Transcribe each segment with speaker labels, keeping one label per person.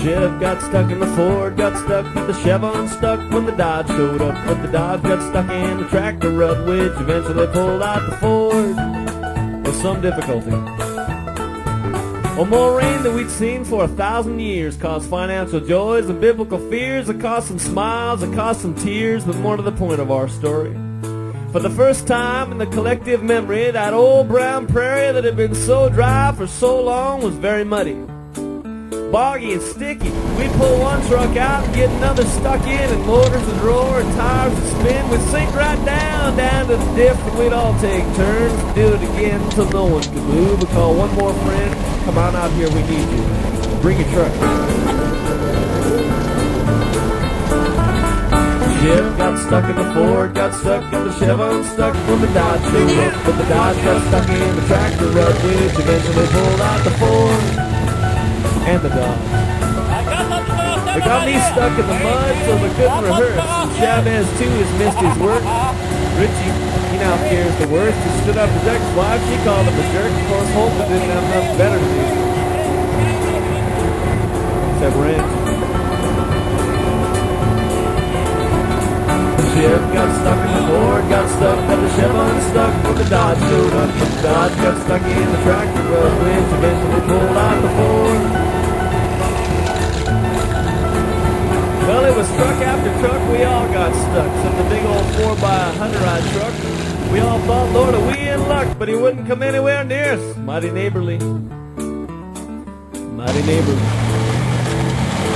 Speaker 1: Chev got stuck in the Ford, got stuck, but the Chevron stuck when the Dodge showed up. But the Dodge got stuck in the tractor rut, which eventually pulled out the Ford with some difficulty. Well, more rain than we'd seen for 1,000 years caused financial joys and biblical fears. It caused some smiles, it caused some tears, but more to the point of our story. For the first time in the collective memory, that old brown prairie that had been so dry for so long was very muddy, boggy and sticky. We'd pull one truck out and get another stuck in, and motors would roar and tires would spin. We'd sink right down to the diff, and we'd all take turns to do it again until no one could move. We'd call one more friend, come on out here, we need you. Bring your truck. Chev got stuck in the Ford, got stuck in the Chevron, stuck when the Dodge showed up. But the Dodge got stuck in the tractor rut, which eventually pulled out the Ford and the Dodge. They got me stuck in the mud so they couldn't rehearse. And Chavez too has missed his work. Richie, he now cares the worst. He stood up his ex-wife, she called him a jerk. Of course, Holton didn't have nothing better to do. Except ranch. Chev got stuck in the Ford, got stuck, but the Chevron stuck when the Dodge showed up. The Dodge got stuck in the tractor rut, which eventually pulled out the Ford. Well, it was truck after truck, we all got stuck. Some of the big old 4x100-ride truck. We all thought, Lord, are we in luck? But he wouldn't come anywhere near us. Mighty neighborly. Mighty neighborly.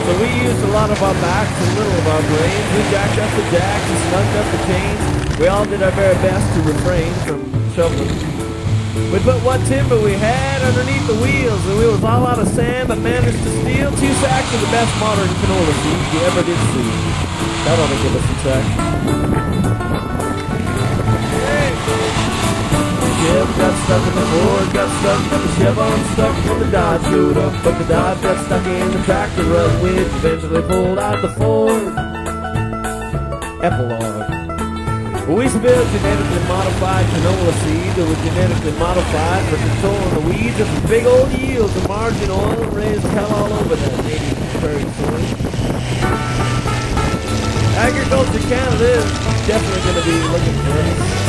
Speaker 1: So we used a lot of our backs and little of our brains. We jacked up the jacks and snugged up the chains. We all did our very best to refrain from shoveling. We put what timber we had underneath the wheels, and we was all out of sand, but managed to steal 2 sacks of the best modern canola seeds you ever did see. That ought to give us some traction. Chev got stuck in the Ford, got stuck, but the Chevron stuck when the Dodge showed up. But the Dodge got stuck in the tractor rut, which eventually pulled out the Ford. Epilogue. We spilled genetically modified canola seed that was genetically modified for controlling the weeds of some big old yields of margin oil and raised hell all over that native prairie soil. Agriculture Canada is definitely going to be looking for us.